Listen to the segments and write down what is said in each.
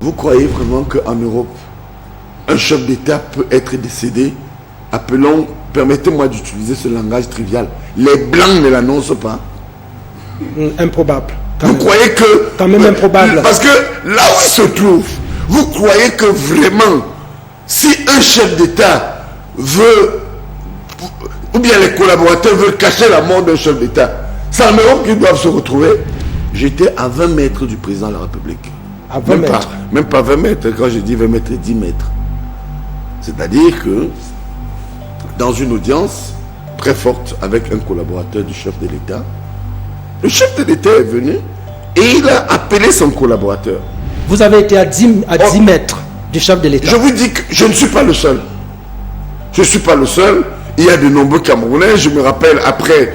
Vous croyez vraiment qu'en Europe, un chef d'État peut être décédé, appelons, permettez-moi d'utiliser ce langage trivial, les Blancs ne l'annoncent pas? Improbable. Vous croyez que... Quand même improbable. Parce que là où il se trouve, vous croyez que vraiment, si un chef d'État veut, ou bien les collaborateurs veulent cacher la mort d'un chef d'État, c'est en Europe qu'ils doivent se retrouver? J'étais à 20 mètres du président de la République. À 20 mètres? Même pas 20 mètres. Quand je dis 20 mètres, 10 mètres. C'est-à-dire que dans une audience très forte avec un collaborateur du chef de l'État, le chef de l'État est venu et il a appelé son collaborateur. Vous avez été à 10 mètres du chef de l'État. Je vous dis que je ne suis pas le seul. Je ne suis pas le seul. Il y a de nombreux Camerounais. Je me rappelle, après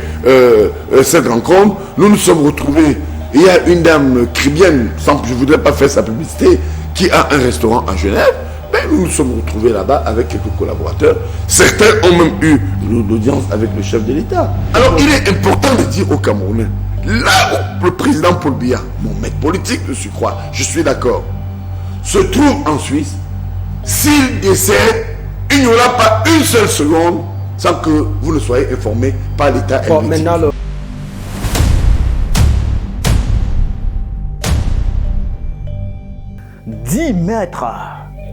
cette rencontre, nous nous sommes retrouvés. Il y a une dame cribienne, je ne voudrais pas faire sa publicité, qui a un restaurant à Genève. Ben, nous nous sommes retrouvés là-bas avec quelques collaborateurs. Certains ont même eu l'audience avec le chef de l'État. Alors il est important de dire aux Camerounais, là où le président Paul Biya, mon maître politique de surcroît, je suis d'accord, se trouve en Suisse, s'il décède, il n'y aura pas une seule seconde sans que vous ne soyez informés par l'État. Bon, maintenant, 10 mètres,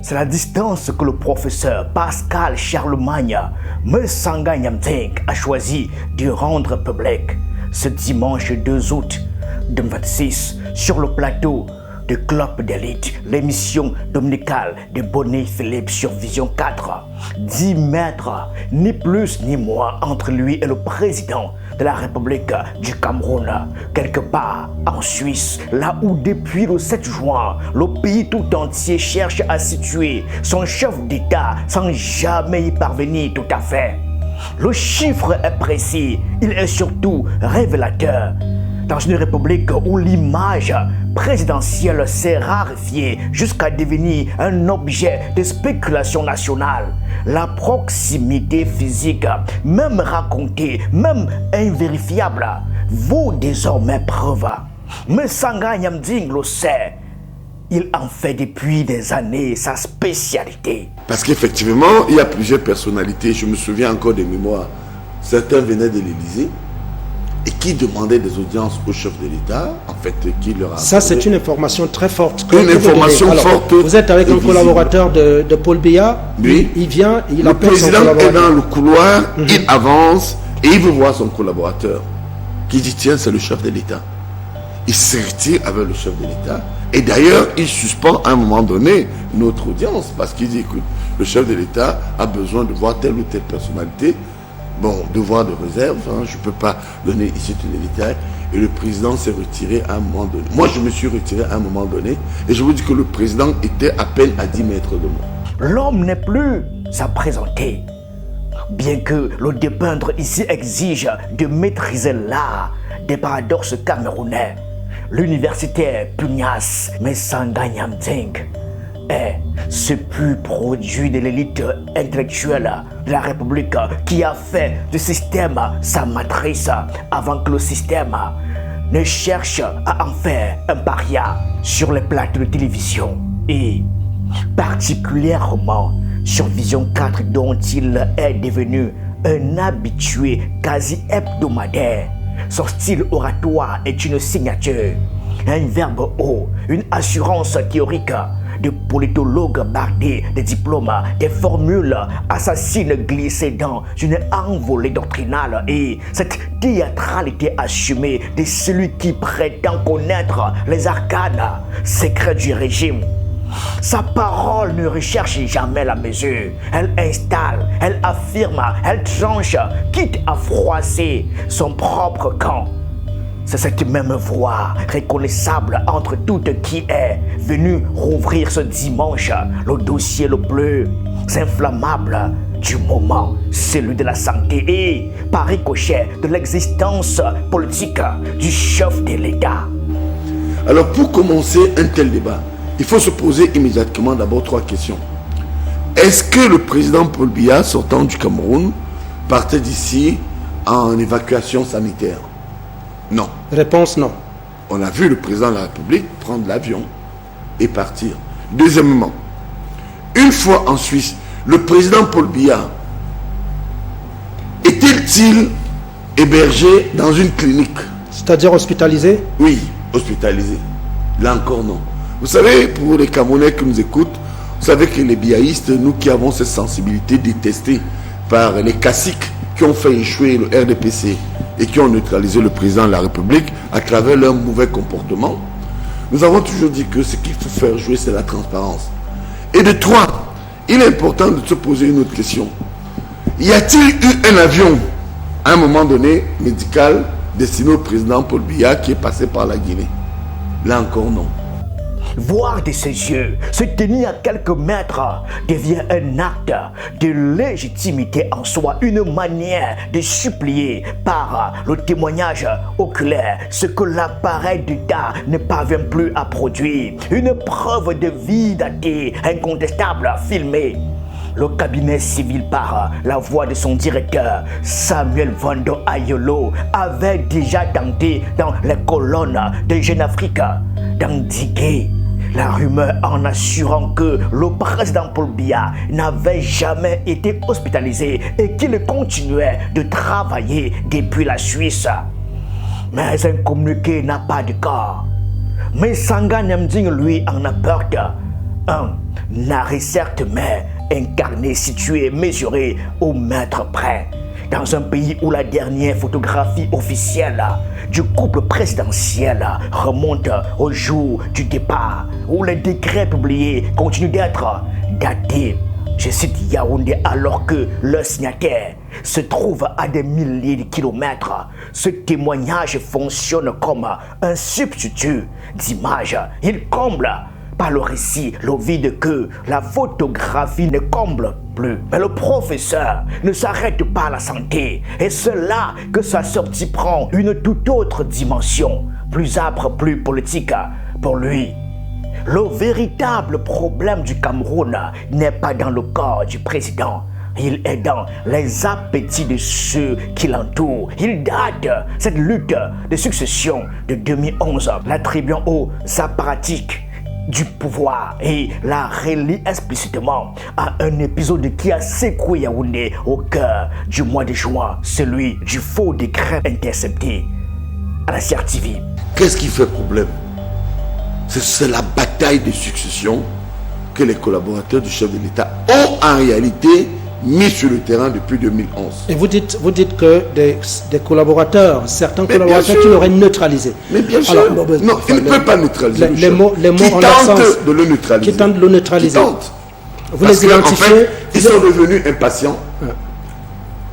c'est la distance que le professeur Pascal Charlemagne Mesanga Nyamting a choisi de rendre public ce dimanche 2 août 2026 sur le plateau de Club d'élite, l'émission dominicale de Bonnet Philippe sur Vision 4. 10 mètres, ni plus ni moins entre lui et le président de la République du Cameroun, quelque part en Suisse, là où depuis le 7 juin, le pays tout entier cherche à situer son chef d'État sans jamais y parvenir tout à fait. Le chiffre est précis, il est surtout révélateur. Dans une république où l'image présidentielle s'est raréfiée jusqu'à devenir un objet de spéculation nationale, la proximité physique, même racontée, même invérifiable, vaut désormais preuve. Mesanga Nyamting le sait. Il en fait depuis des années sa spécialité. Parce qu'effectivement, il y a plusieurs personnalités. Je me souviens encore des mémoires. Certains venaient de l'Élysée et qui demandaient des audiences au chef de l'État, en fait, qui leur a... Ça, c'est une information très forte. Une information forte. Vous êtes avec un collaborateur de Paul Biya. Oui. Il vient, il le appelle son président collaborateur. est dans le couloir, il avance et il veut voir son collaborateur. Qui dit, tiens, c'est le chef de l'État. Il se retire avec le chef de l'État. Et d'ailleurs, il suspend à un moment donné notre audience parce qu'il dit, écoute, le chef de l'État a besoin de voir telle ou telle personnalité. Bon, devoir de réserve, hein, je ne peux pas donner ici tous les détails. Et le président s'est retiré à un moment donné. Moi, je me suis retiré à un moment donné. Et je vous dis que le président était à peine à 10 mètres de moi. L'homme n'est plus à présenter. Bien que le dépeindre ici exige de maîtriser l'art des paradoxes camerounais, l'universitaire pugnace Mesanga Nyamting est ce pur produit de l'élite intellectuelle de la République qui a fait du système sa matrice avant que le système ne cherche à en faire un paria sur les plateaux de télévision et particulièrement sur Vision 4 dont il est devenu un habitué quasi hebdomadaire. Son style oratoire est une signature, un verbe haut, une assurance théorique de politologue bardé, des diplômes, des formules assassines glissées dans une envolée doctrinale et cette théâtralité assumée de celui qui prétend connaître les arcanes secrets du régime. Sa parole ne recherche jamais la mesure. Elle installe, elle affirme, elle tranche, quitte à froisser son propre camp. C'est cette même voix reconnaissable entre toutes qui est venue rouvrir ce dimanche le dossier le plus inflammable du moment, celui de la santé et, par ricochet, de l'existence politique du chef de l'État. Alors, pour commencer un tel débat, il faut se poser immédiatement d'abord 3 questions. Est-ce que le président Paul Biya, sortant du Cameroun, partait d'ici en évacuation sanitaire? Non. Réponse non. On a vu le président de la République prendre l'avion et partir. Deuxièmement, une fois en Suisse, le président Paul Biya était-il hébergé dans une clinique? C'est-à-dire hospitalisé? Oui, hospitalisé. Là encore, non. Vous savez, pour les Camerounais qui nous écoutent, vous savez que les biaïstes, nous qui avons cette sensibilité détestée par les caciques qui ont fait échouer le RDPC et qui ont neutralisé le président de la République à travers leur mauvais comportement, nous avons toujours dit que ce qu'il faut faire jouer, c'est la transparence. Et de trois, il est important de se poser une autre question. Y a-t-il eu un avion, à un moment donné, médical, destiné au président Paul Biya qui est passé par la Guinée? Là encore, non. Voir de ses yeux se tenir à quelques mètres devient un acte de légitimité en soi, une manière de supplier par le témoignage oculaire ce que l'appareil d'État ne parvient plus à produire. Une preuve de vie datée, incontestable, filmée. Le cabinet civil, par la voix de son directeur, Samuel Vando Ayolo, avait déjà tenté dans les colonnes de Jeune Afrique d'endiguer la rumeur en assurant que le président Paul Biya n'avait jamais été hospitalisé et qu'il continuait de travailler depuis la Suisse. Mais un communiqué n'a pas de corps. Mais Sanga Nyamding, lui, en apporte un arrêt certes, mais incarné, situé, mesuré au mètre près. Dans un pays où la dernière photographie officielle du couple présidentiel remonte au jour du départ, où les décrets publiés continuent d'être datés. Je cite Yaoundé, alors que le signataire se trouve à des milliers de kilomètres. Ce témoignage fonctionne comme un substitut d'image. Il comble par le récit le vide que la photographie ne comble plus. Mais le professeur ne s'arrête pas à la santé. Et c'est là que sa sortie prend une toute autre dimension, plus âpre, plus politique pour lui. Le véritable problème du Cameroun n'est pas dans le corps du président. Il est dans les appétits de ceux qui l'entourent. Il date cette lutte de succession de 2011, l'attribuant aux apparatiques du pouvoir et la relie explicitement à un épisode qui a secoué Yaoundé au cœur du mois de juin, celui du faux décret intercepté à la CRTV. Qu'est-ce qui fait problème? C'est la bataille de succession que les collaborateurs du chef de l'État ont en réalité mis sur le terrain depuis 2011. Et vous dites que des collaborateurs, certains collaborateurs qui l'auraient neutralisé. Mais bien sûr. Alors, non, il ne peut pas neutraliser les mots qui en tentent de le neutraliser. Qui tentent de le neutraliser. Vous Parce les identifiez. En fait, ils sont devenus impatients.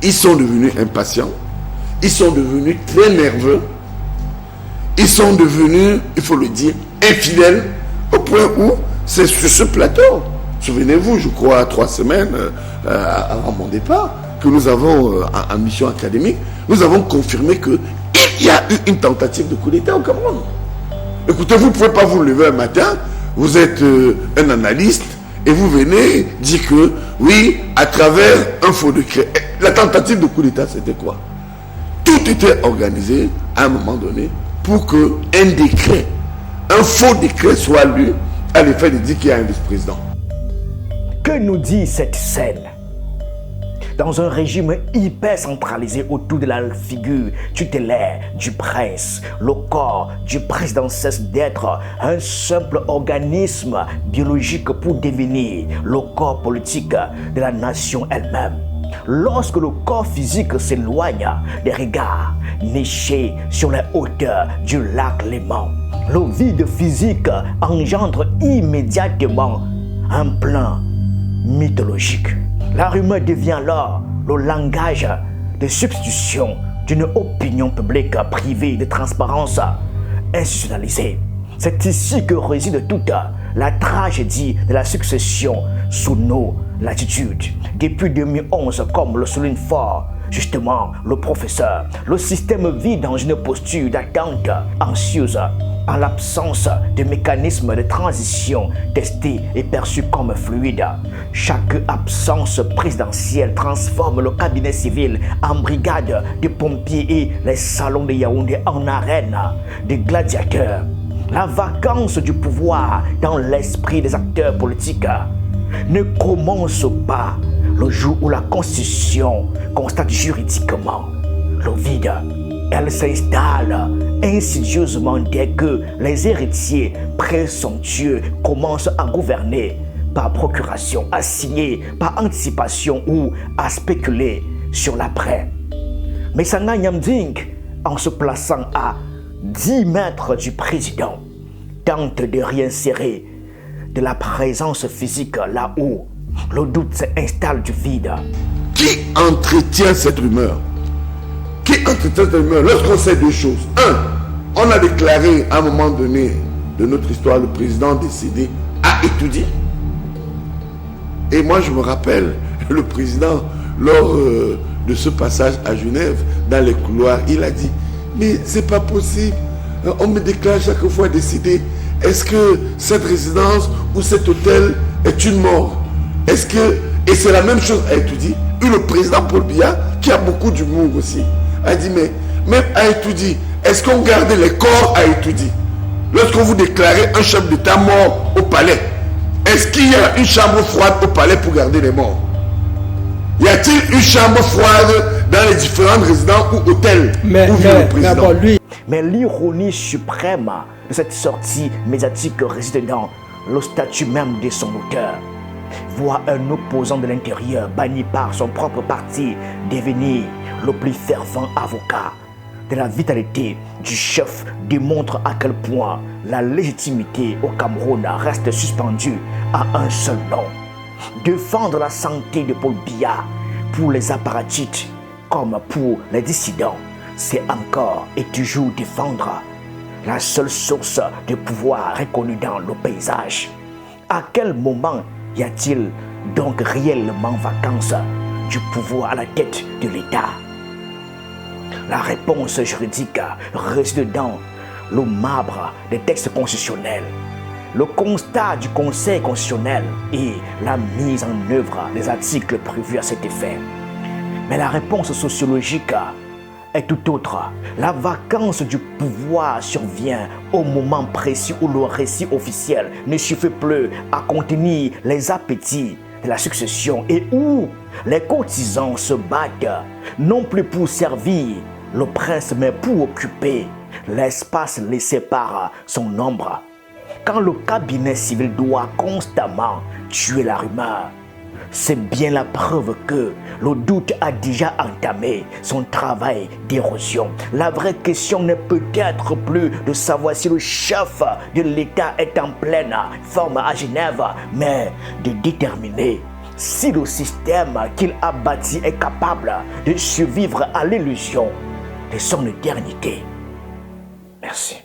Ils sont devenus impatients. Ils sont devenus très nerveux. Ils sont devenus, il faut le dire, infidèles au point où c'est sur ce plateau. Souvenez-vous, je crois, 3 semaines avant mon départ, que nous avons, en mission académique, nous avons confirmé qu'il y a eu une tentative de coup d'État au Cameroun. Écoutez, vous ne pouvez pas vous lever un matin, vous êtes un analyste, et vous venez dire que, oui, à travers un faux décret. La tentative de coup d'État, c'était quoi? Tout était organisé, à un moment donné, pour qu'un décret, un faux décret soit lu à l'effet de dire qu'il y a un vice-président. Que nous dit cette scène? Dans un régime hyper centralisé autour de la figure tutélaire du prince, le corps du président cesse d'être un simple organisme biologique pour devenir le corps politique de la nation elle-même. Lorsque le corps physique s'éloigne des regards nichés sur les hauteurs du lac Léman, le vide physique engendre immédiatement un plan mythologique. La rumeur devient alors le langage de substitution d'une opinion publique privée de transparence institutionnalisée. C'est ici que réside toute la tragédie de la succession sous nos latitudes. Depuis 2011, comme le souligne fort justement le professeur, le système vit dans une posture d'attente anxieuse. En l'absence de mécanismes de transition testés et perçus comme fluides, chaque absence présidentielle transforme le cabinet civil en brigade de pompiers et les salons de Yaoundé en arène de gladiateurs. La vacance du pouvoir dans l'esprit des acteurs politiques ne commence pas le jour où la Constitution constate juridiquement le vide. Elle s'installe insidieusement dès que les héritiers présomptueux commencent à gouverner par procuration, à signer par anticipation ou à spéculer sur l'après. Mais Sanga Nyamding, en se plaçant à 10 mètres du président, tente de réinsérer de la présence physique là où le doute s'installe du vide. Qui entretient cette rumeur? Qui entretient cette rumeur? Lorsqu'on sait deux choses. Un, on a déclaré à un moment donné de notre histoire, le président décédé a étudié. Et moi je me rappelle, le président, lors de ce passage à Genève, dans les couloirs, il a dit, mais c'est pas possible, on me déclare chaque fois décédé. Est-ce que cette résidence ou cet hôtel est une mort? Est-ce que... Et c'est la même chose à Etoudi. Et le président Paul Biya, qui a beaucoup d'humour aussi, a dit, mais même à Etoudi, est-ce qu'on garde les corps à Etoudi? Lorsqu'on vous déclarez un chef d'État mort au palais, est-ce qu'il y a une chambre froide au palais pour garder les morts? Y a-t-il une chambre froide dans les différentes résidences ou hôtels où vit le président? Mais l'ironie suprême de cette sortie médiatique réside dans le statut même de son auteur. Voir un opposant de l'intérieur banni par son propre parti devenir le plus fervent avocat de la vitalité du chef démontre à quel point la légitimité au Cameroun reste suspendue à un seul nom. Défendre la santé de Paul Biya pour les apparatchiks comme pour les dissidents, c'est encore et toujours défendre la seule source de pouvoir reconnue dans le paysage. À quel moment y a-t-il donc réellement vacance du pouvoir à la tête de l'État? La réponse juridique réside dans le marbre des textes constitutionnels, le constat du Conseil constitutionnel et la mise en œuvre des articles prévus à cet effet. Mais la réponse sociologique est tout autre. La vacance du pouvoir survient au moment précis où le récit officiel ne suffit plus à contenir les appétits de la succession et où les courtisans se battent non plus pour servir le prince mais pour occuper l'espace laissé par son ombre. Quand le cabinet civil doit constamment tuer la rumeur, c'est bien la preuve que le doute a déjà entamé son travail d'érosion. La vraie question n'est peut-être plus de savoir si le chef de l'État est en pleine forme à Genève, mais de déterminer si le système qu'il a bâti est capable de survivre à l'illusion de son éternité. Merci.